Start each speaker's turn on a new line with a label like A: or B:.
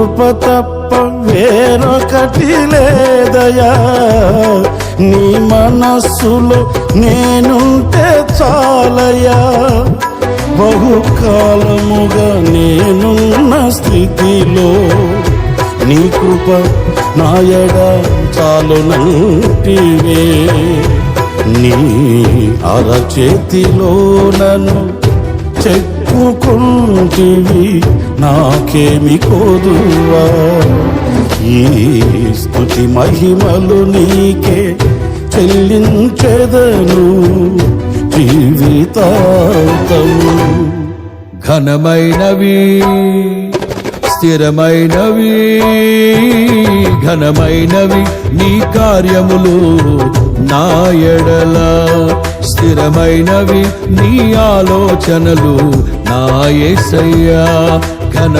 A: కృప తప్ప వేరొకటి లేదయా, నీ మనస్సులో నేనుంటే చాలయా. బహుకాలముగా నేనున్న స్థితిలో నీ కృప నాయడ చాలునంటివే. నీ అరచేతిలో నన్ను చెప్పుకుంటివి, నాకేమి కోదువా. ఈ స్తుతి మహిమలు నీకే చెల్లించెదను జీవితాంతము.
B: ఘనమైనవి స్థిరమైనవి, ఘనమైనవి నీ కార్యములు నా ఎడల, స్థిరమైనవి నీ ఆలోచనలు నా యేసయ్యా. ఘన